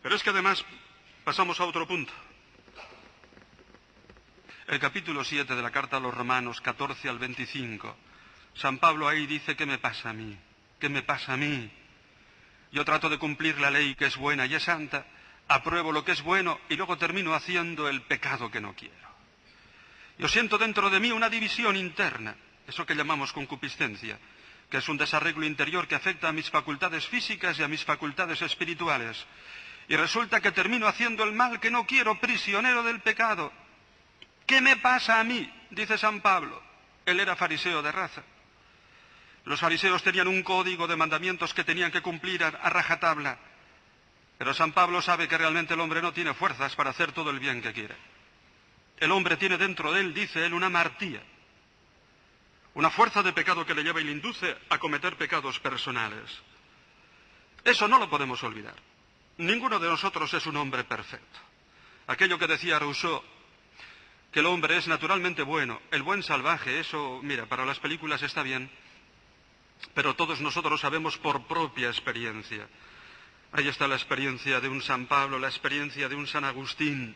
Pero es que además pasamos a otro punto. El capítulo 7 de la carta a los Romanos, 14 al 25. San Pablo ahí dice: ¿qué me pasa a mí? ¿Qué me pasa a mí? Yo trato de cumplir la ley que es buena y es santa, apruebo lo que es bueno y luego termino haciendo el pecado que no quiero. Yo siento dentro de mí una división interna, eso que llamamos concupiscencia, que es un desarreglo interior que afecta a mis facultades físicas y a mis facultades espirituales. Y resulta que termino haciendo el mal que no quiero, prisionero del pecado. ¿Qué me pasa a mí? Dice San Pablo. Él era fariseo de raza. Los fariseos tenían un código de mandamientos que tenían que cumplir a rajatabla. Pero San Pablo sabe que realmente el hombre no tiene fuerzas para hacer todo el bien que quiere. El hombre tiene dentro de él, dice él, una amartía. Una fuerza de pecado que le lleva y le induce a cometer pecados personales. Eso no lo podemos olvidar. Ninguno de nosotros es un hombre perfecto. Aquello que decía Rousseau, que el hombre es naturalmente bueno, el buen salvaje, eso, mira, para las películas está bien, pero todos nosotros sabemos por propia experiencia. Ahí está la experiencia de un San Pablo, la experiencia de un San Agustín.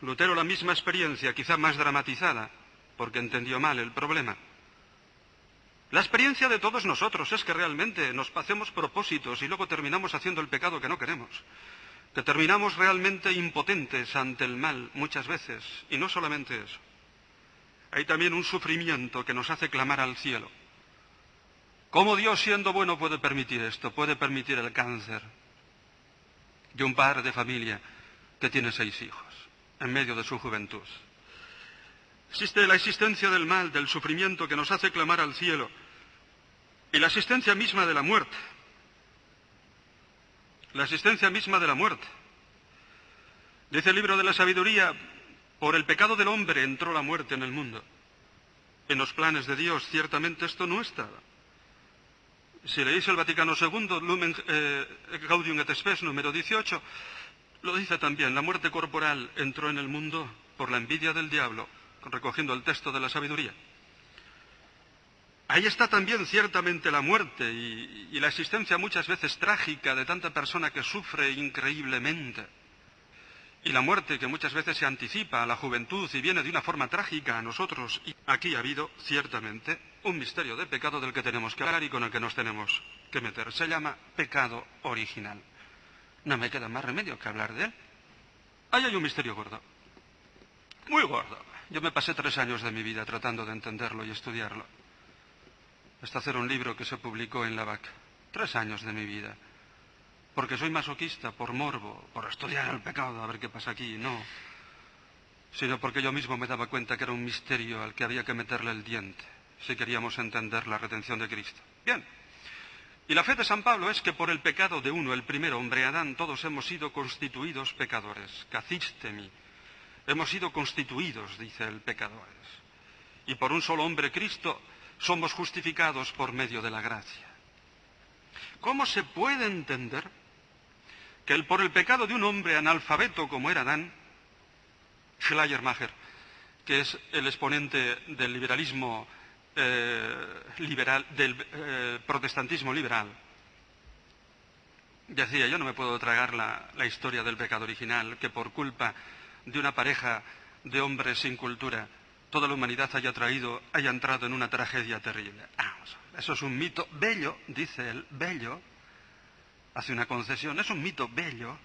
Lutero la misma experiencia, quizá más dramatizada, porque entendió mal el problema. La experiencia de todos nosotros es que realmente nos hacemos propósitos y luego terminamos haciendo el pecado que no queremos. Que terminamos realmente impotentes ante el mal muchas veces. Y no solamente eso. Hay también un sufrimiento que nos hace clamar al cielo. ¿Cómo Dios, siendo bueno, puede permitir esto? Puede permitir el cáncer de un padre de familia que tiene 6 hijos en medio de su juventud. Existe la existencia del mal, del sufrimiento que nos hace clamar al cielo. Y la existencia misma de la muerte. La existencia misma de la muerte. Dice el libro de la sabiduría: por el pecado del hombre entró la muerte en el mundo. En los planes de Dios ciertamente esto no estaba. Si leéis el Vaticano II, Lumen Gaudium et Spes, número 18, lo dice también: la muerte corporal entró en el mundo por la envidia del diablo, recogiendo el texto de la sabiduría. Ahí está también ciertamente la muerte y la existencia muchas veces trágica de tanta persona que sufre increíblemente. Y la muerte que muchas veces se anticipa a la juventud y viene de una forma trágica a nosotros. Y aquí ha habido ciertamente un misterio de pecado del que tenemos que hablar y con el que nos tenemos que meter. Se llama pecado original. No me queda más remedio que hablar de él. Ahí hay un misterio gordo. Muy gordo. Yo me pasé 3 años de mi vida tratando de entenderlo y estudiarlo. Hasta hacer un libro que se publicó en la BAC. 3 años de mi vida. Porque soy masoquista, por morbo, por estudiar el pecado, a ver qué pasa aquí, no. Sino porque yo mismo me daba cuenta que era un misterio al que había que meterle el diente, si queríamos entender la redención de Cristo. Bien. Y la fe de San Pablo es que por el pecado de uno, el primer hombre, Adán, todos hemos sido constituidos pecadores. Cacistemi. Hemos sido constituidos, dice el, pecadores. Y por un solo hombre, Cristo, somos justificados por medio de la gracia. ¿Cómo se puede entender que por el pecado de un hombre analfabeto como era Adán, Schleiermacher, que es el exponente del liberalismo liberal, del protestantismo liberal, decía: yo no me puedo tragar la historia del pecado original, que por culpa de una pareja de hombres sin cultura toda la humanidad haya entrado en una tragedia terrible. Eso es un mito bello, dice él, bello, hace una concesión, es un mito bello,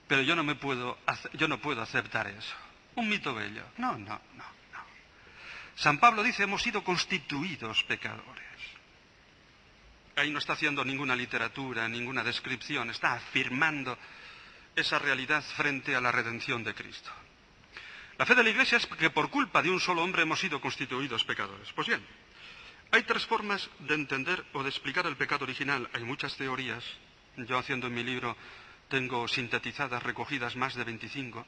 pero yo no puedo aceptar eso. Un mito bello. No. San Pablo dice: hemos sido constituidos pecadores. Ahí no está haciendo ninguna literatura, ninguna descripción, está afirmando esa realidad frente a la redención de Cristo. La fe de la Iglesia es que por culpa de un solo hombre hemos sido constituidos pecadores. Pues bien, hay 3 formas de entender o de explicar el pecado original. Hay muchas teorías. Yo, haciendo en mi libro, tengo sintetizadas, recogidas más de 25.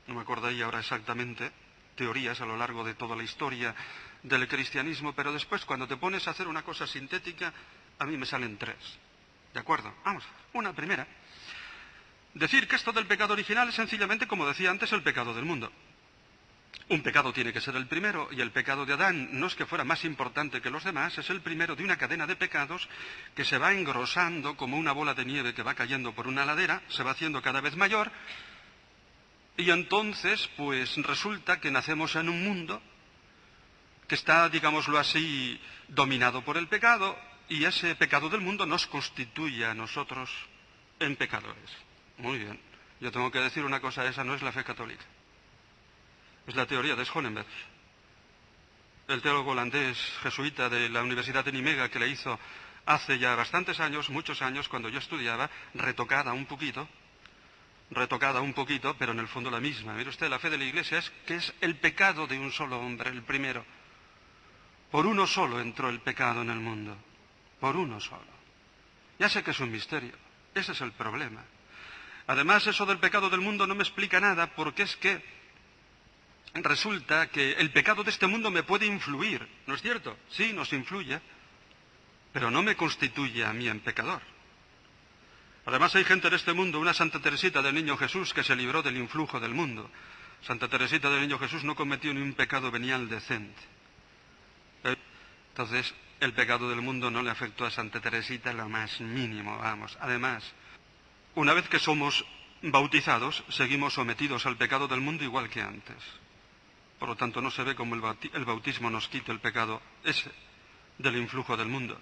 No me acordaría ahora exactamente. Teorías a lo largo de toda la historia del cristianismo, pero después, cuando te pones a hacer una cosa sintética, a mí me salen 3. ¿De acuerdo? Vamos, una primera. Decir que esto del pecado original es sencillamente, como decía antes, el pecado del mundo. Un pecado tiene que ser el primero, y el pecado de Adán no es que fuera más importante que los demás, es el primero de una cadena de pecados que se va engrosando como una bola de nieve que va cayendo por una ladera, se va haciendo cada vez mayor, y entonces, pues resulta que nacemos en un mundo que está, digámoslo así, dominado por el pecado, y ese pecado del mundo nos constituye a nosotros en pecadores. Muy bien, yo tengo que decir una cosa, esa no es la fe católica. Es la teoría de Schoenberg, el teólogo holandés jesuita de la Universidad de Nimega, que le hizo hace ya bastantes años, muchos años, cuando yo estudiaba, retocada un poquito, pero en el fondo la misma. Mire usted, la fe de la Iglesia es que es el pecado de un solo hombre, el primero. Por uno solo entró el pecado en el mundo, por uno solo. Ya sé que es un misterio, ese es el problema. Además, eso del pecado del mundo no me explica nada, porque es que resulta que el pecado de este mundo me puede influir, ¿no es cierto? Sí, nos influye, pero no me constituye a mí en pecador. Además hay gente en este mundo, una Santa Teresita del Niño Jesús, que se libró del influjo del mundo. Santa Teresita del Niño Jesús no cometió ni un pecado venial decente. Entonces, el pecado del mundo no le afectó a Santa Teresita lo más mínimo, vamos. Además, una vez que somos bautizados, seguimos sometidos al pecado del mundo igual que antes. Por lo tanto, no se ve como el bautismo nos quite el pecado ese del influjo del mundo.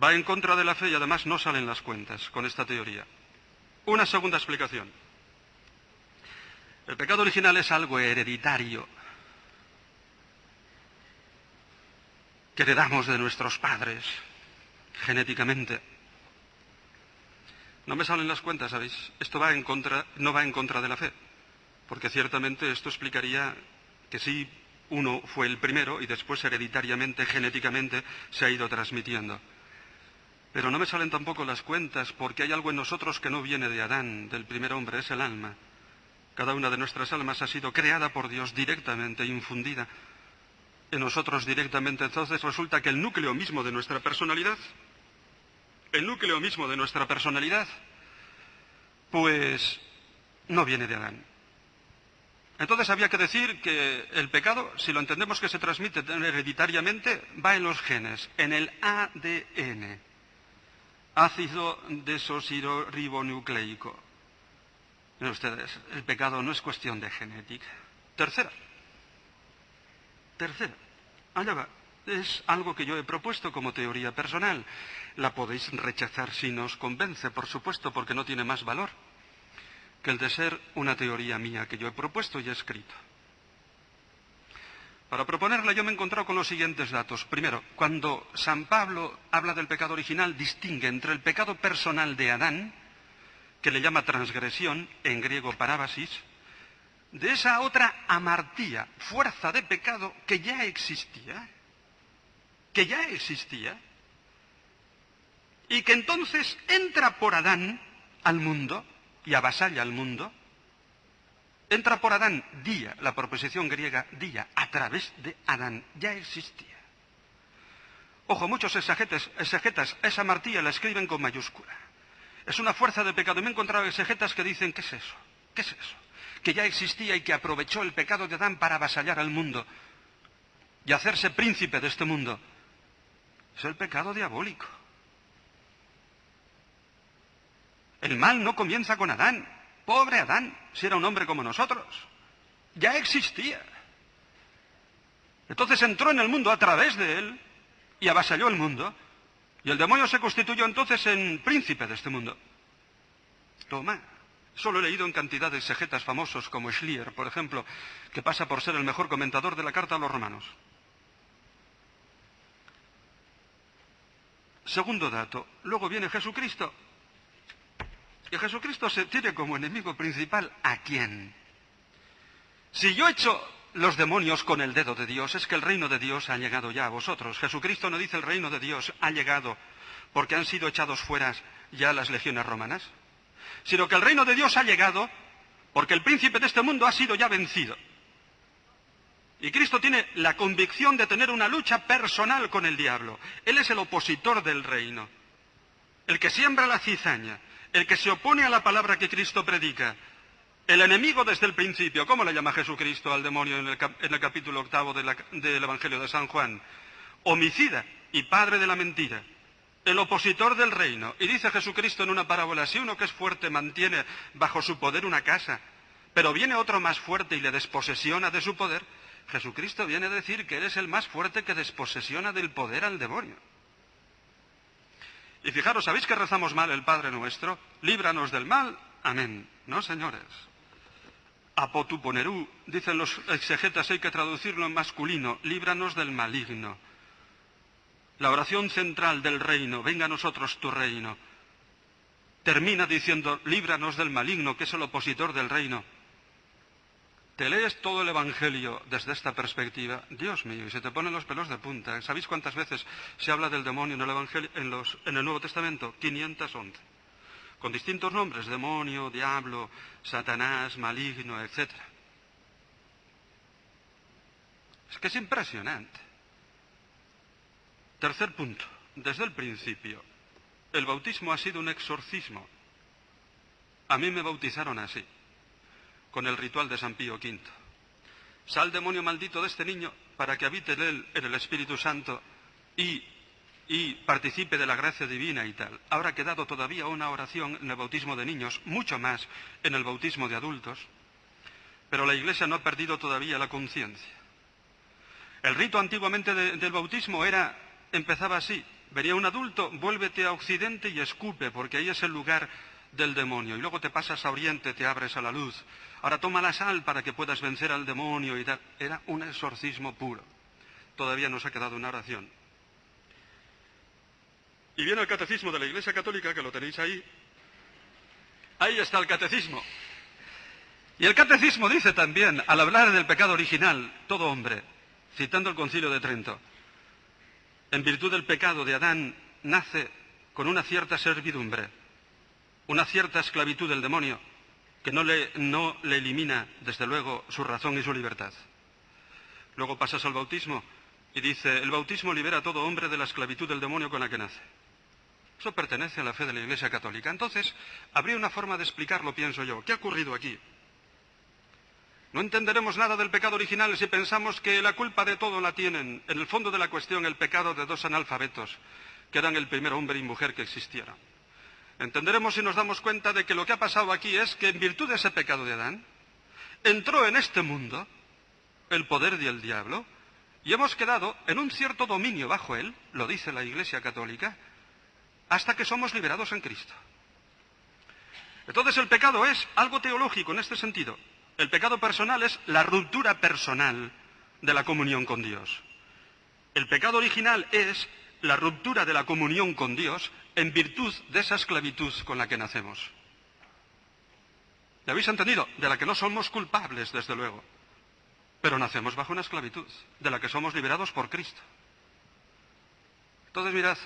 Va en contra de la fe y además no salen las cuentas con esta teoría. Una segunda explicación. El pecado original es algo hereditario que heredamos de nuestros padres genéticamente. No me salen las cuentas, ¿sabéis? Esto no va en contra de la fe. Porque ciertamente esto explicaría que sí, uno fue el primero y después hereditariamente, genéticamente, se ha ido transmitiendo. Pero no me salen tampoco las cuentas porque hay algo en nosotros que no viene de Adán, del primer hombre, es el alma. Cada una de nuestras almas ha sido creada por Dios directamente, infundida en nosotros directamente. Entonces resulta que el núcleo mismo de nuestra personalidad, pues no viene de Adán. Entonces había que decir que el pecado, si lo entendemos que se transmite hereditariamente, va en los genes, en el ADN, ácido desoxirribonucleico. Miren ustedes, el pecado no es cuestión de genética. Tercera, allá va, es algo que yo he propuesto como teoría personal. La podéis rechazar si no os convence, por supuesto, porque no tiene más valor que el de ser una teoría mía que yo he propuesto y he escrito. Para proponerla yo me he encontrado con los siguientes datos. Primero, cuando San Pablo habla del pecado original, distingue entre el pecado personal de Adán, que le llama transgresión, en griego parábasis, de esa otra amartía, fuerza de pecado que ya existía, y que entonces entra por Adán al mundo, y avasalla al mundo. Entra por Adán, día, la proposición griega día, a través de Adán, ya existía. Ojo, muchos exegetas esa amartía la escriben con mayúscula. Es una fuerza de pecado. Me he encontrado exegetas que dicen, ¿qué es eso? Que ya existía y que aprovechó el pecado de Adán para avasallar al mundo y hacerse príncipe de este mundo. Es el pecado diabólico. El mal no comienza con Adán. Pobre Adán, si era un hombre como nosotros. Ya existía. Entonces entró en el mundo a través de él y avasalló el mundo. Y el demonio se constituyó entonces en príncipe de este mundo. Toma. Solo he leído en cantidad de exegetas famosos como Schlier, por ejemplo, que pasa por ser el mejor comentador de la carta a los romanos. Segundo dato. Luego viene Jesucristo. Y Jesucristo se tiene como enemigo principal ¿a quién? Si yo echo los demonios con el dedo de Dios, es que el reino de Dios ha llegado ya a vosotros. Jesucristo no dice el reino de Dios ha llegado porque han sido echados fuera ya las legiones romanas, sino que el reino de Dios ha llegado porque el príncipe de este mundo ha sido ya vencido. Y Cristo tiene la convicción de tener una lucha personal con el diablo. Él es el opositor del reino, el que siembra la cizaña, el que se opone a la palabra que Cristo predica. El enemigo desde el principio. ¿Cómo le llama Jesucristo al demonio en el capítulo 8 del Evangelio de San Juan? Homicida y padre de la mentira. El opositor del reino. Y dice Jesucristo en una parábola, si uno que es fuerte mantiene bajo su poder una casa, pero viene otro más fuerte y le desposesiona de su poder, Jesucristo viene a decir que Él es el más fuerte que desposesiona del poder al demonio. Y fijaros, ¿sabéis que rezamos mal el Padre Nuestro? Líbranos del mal, amén. No, señores. Apotuponerú, dicen los exegetas, hay que traducirlo en masculino, líbranos del maligno. La oración central del reino, venga a nosotros tu reino, termina diciendo, líbranos del maligno, que es el opositor del reino. Te lees todo el Evangelio desde esta perspectiva, Dios mío, y se te ponen los pelos de punta. ¿Sabéis cuántas veces se habla del demonio en el Evangelio, en el Nuevo Testamento? 511. Con distintos nombres, demonio, diablo, Satanás, maligno, etc. Es que es impresionante. Tercer punto, desde el principio, el bautismo ha sido un exorcismo. A mí me bautizaron así, con el ritual de San Pío V. Sal demonio maldito de este niño para que habite en él en el Espíritu Santo y participe de la gracia divina y tal. Ahora ha quedado todavía una oración en el bautismo de niños, mucho más en el bautismo de adultos, pero la Iglesia no ha perdido todavía la conciencia. El rito antiguamente del bautismo empezaba así, venía un adulto, vuélvete a Occidente y escupe, porque ahí es el lugar del demonio, y luego te pasas a Oriente, te abres a la luz. Ahora toma la sal para que puedas vencer al demonio y tal. Era un exorcismo puro. Todavía nos ha quedado una oración. Y viene el catecismo de la Iglesia Católica, que lo tenéis ahí. Ahí está el catecismo. Y el catecismo dice también, al hablar del pecado original, todo hombre, citando el Concilio de Trento, en virtud del pecado de Adán, nace con una cierta servidumbre, una cierta esclavitud del demonio, que no le elimina, desde luego, su razón y su libertad. Luego pasas al bautismo y dice, el bautismo libera a todo hombre de la esclavitud del demonio con la que nace. Eso pertenece a la fe de la Iglesia Católica. Entonces, habría una forma de explicarlo, pienso yo. ¿Qué ha ocurrido aquí? No entenderemos nada del pecado original si pensamos que la culpa de todo la tienen, en el fondo de la cuestión, el pecado de dos analfabetos, que eran el primer hombre y mujer que existieron. Entenderemos si nos damos cuenta de que lo que ha pasado aquí es que en virtud de ese pecado de Adán, entró en este mundo el poder del diablo y hemos quedado en un cierto dominio bajo él, lo dice la Iglesia Católica, hasta que somos liberados en Cristo. Entonces el pecado es algo teológico en este sentido. El pecado personal es la ruptura personal de la comunión con Dios. El pecado original es la ruptura de la comunión con Dios en virtud de esa esclavitud con la que nacemos. ¿Me habéis entendido? De la que no somos culpables, desde luego. Pero nacemos bajo una esclavitud, de la que somos liberados por Cristo. Entonces, mirad,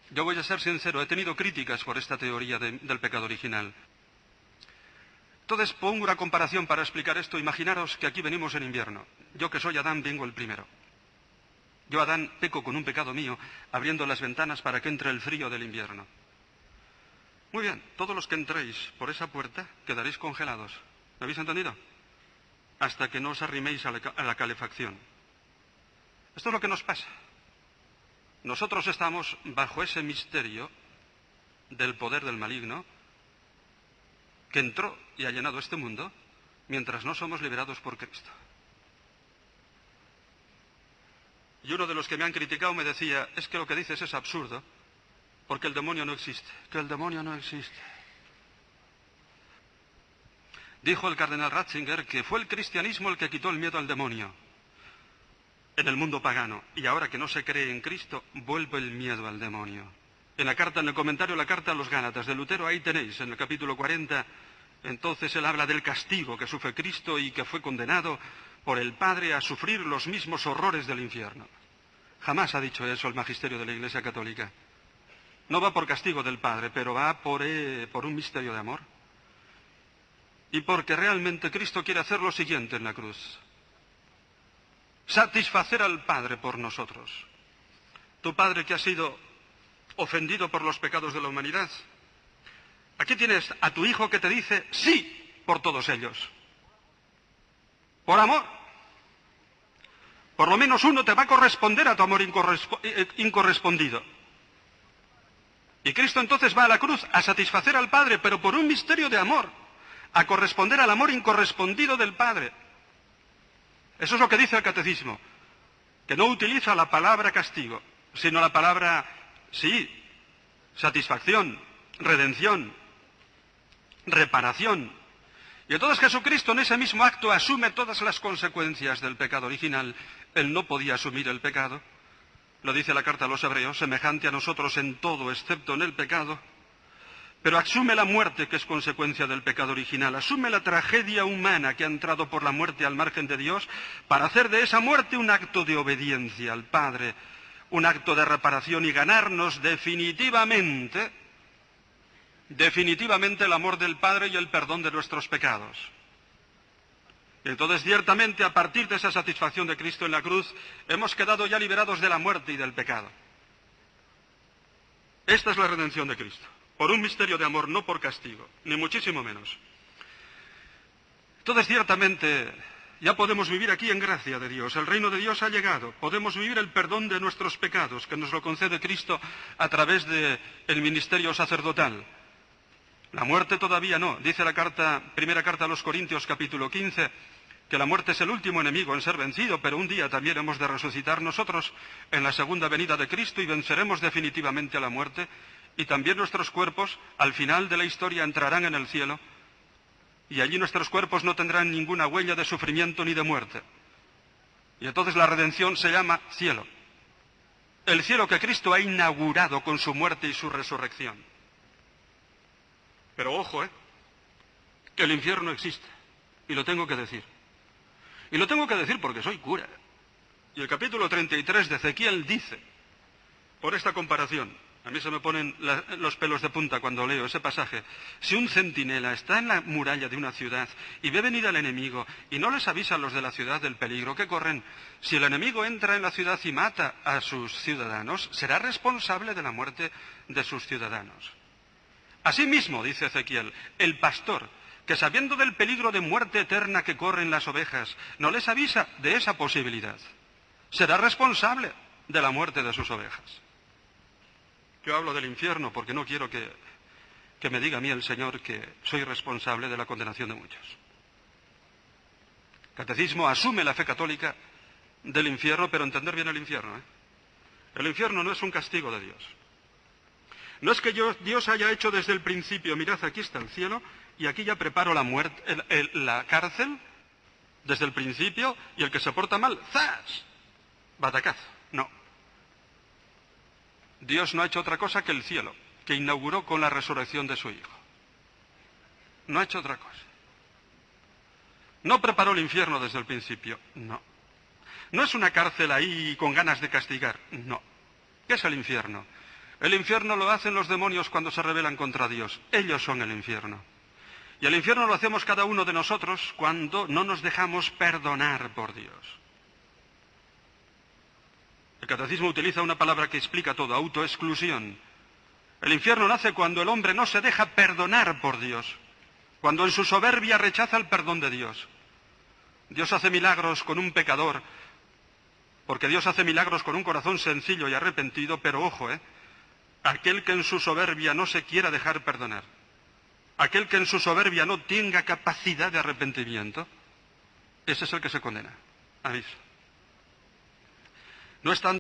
yo voy a ser sincero, he tenido críticas por esta teoría del pecado original. Entonces pongo una comparación para explicar esto. Imaginaros que aquí venimos en invierno. Yo que soy Adán vengo el primero. Yo, Adán, peco con un pecado mío, abriendo las ventanas para que entre el frío del invierno. Muy bien, todos los que entréis por esa puerta quedaréis congelados. ¿Me habéis entendido? Hasta que no os arriméis a la calefacción. Esto es lo que nos pasa. Nosotros estamos bajo ese misterio del poder del maligno que entró y ha llenado este mundo mientras no somos liberados por Cristo. Y uno de los que me han criticado me decía, es que lo que dices es absurdo, porque el demonio no existe. Que el demonio no existe. Dijo el cardenal Ratzinger que fue el cristianismo el que quitó el miedo al demonio en el mundo pagano, y ahora que no se cree en Cristo, vuelve el miedo al demonio. En el comentario de la carta a los Gálatas de Lutero, ahí tenéis, en el capítulo 40, entonces él habla del castigo que sufre Cristo y que fue condenado por el Padre a sufrir los mismos horrores del infierno. Jamás ha dicho eso el magisterio de la Iglesia Católica. No va por castigo del Padre, pero va por un misterio de amor. Y porque realmente Cristo quiere hacer lo siguiente en la cruz: satisfacer al Padre por nosotros. Tu Padre que ha sido ofendido por los pecados de la humanidad. Aquí tienes a tu Hijo que te dice, sí, por todos ellos. Por amor. Por lo menos uno te va a corresponder a tu amor incorrespondido. Y Cristo entonces va a la cruz a satisfacer al Padre, pero por un misterio de amor, a corresponder al amor incorrespondido del Padre. Eso es lo que dice el Catecismo, que no utiliza la palabra castigo, sino la palabra, sí, satisfacción, redención, reparación. Y entonces Jesucristo en ese mismo acto asume todas las consecuencias del pecado original. Él no podía asumir el pecado, lo dice la carta a los Hebreos, semejante a nosotros en todo excepto en el pecado, pero asume la muerte que es consecuencia del pecado original, asume la tragedia humana que ha entrado por la muerte al margen de Dios para hacer de esa muerte un acto de obediencia al Padre, un acto de reparación y ganarnos definitivamente el amor del Padre y el perdón de nuestros pecados. Y entonces, ciertamente, a partir de esa satisfacción de Cristo en la cruz, hemos quedado ya liberados de la muerte y del pecado. Esta es la redención de Cristo, por un misterio de amor, no por castigo, ni muchísimo menos. Entonces, ciertamente, ya podemos vivir aquí en gracia de Dios. El reino de Dios ha llegado. Podemos vivir el perdón de nuestros pecados, que nos lo concede Cristo a través del ministerio sacerdotal. La muerte todavía no. Dice la primera carta a los Corintios, capítulo 15, que la muerte es el último enemigo en ser vencido, pero un día también hemos de resucitar nosotros en la segunda venida de Cristo y venceremos definitivamente a la muerte, y también nuestros cuerpos, al final de la historia, entrarán en el cielo, y allí nuestros cuerpos no tendrán ninguna huella de sufrimiento ni de muerte. Y entonces la redención se llama cielo. El cielo que Cristo ha inaugurado con su muerte y su resurrección. Pero ojo, que el infierno existe, y lo tengo que decir. Y lo tengo que decir porque soy cura. Y el capítulo 33 de Ezequiel dice, por esta comparación, a mí se me ponen los pelos de punta cuando leo ese pasaje, si un centinela está en la muralla de una ciudad y ve venir al enemigo y no les avisa a los de la ciudad del peligro que corren, si el enemigo entra en la ciudad y mata a sus ciudadanos, será responsable de la muerte de sus ciudadanos. Asimismo, dice Ezequiel, el pastor, que sabiendo del peligro de muerte eterna que corren las ovejas, no les avisa de esa posibilidad, será responsable de la muerte de sus ovejas. Yo hablo del infierno porque no quiero que me diga a mí el Señor que soy responsable de la condenación de muchos. El Catecismo asume la fe católica del infierno, pero entender bien el infierno. El infierno no es un castigo de Dios. No es que Dios haya hecho desde el principio, mirad, aquí está el cielo, y aquí ya preparo la muerte, la cárcel, desde el principio, y el que se porta mal, ¡zas!, batacazo. No. Dios no ha hecho otra cosa que el cielo, que inauguró con la resurrección de su Hijo. No ha hecho otra cosa. No preparó el infierno desde el principio, no. No es una cárcel ahí con ganas de castigar, no. ¿Qué es el infierno? El infierno lo hacen los demonios cuando se rebelan contra Dios. Ellos son el infierno. Y el infierno lo hacemos cada uno de nosotros cuando no nos dejamos perdonar por Dios. El Catecismo utiliza una palabra que explica todo, autoexclusión. El infierno nace cuando el hombre no se deja perdonar por Dios, cuando en su soberbia rechaza el perdón de Dios. Dios hace milagros con un pecador, porque Dios hace milagros con un corazón sencillo y arrepentido, pero ojo, aquel que en su soberbia no se quiera dejar perdonar, aquel que en su soberbia no tenga capacidad de arrepentimiento, ese es el que se condena. Aviso. No es tanto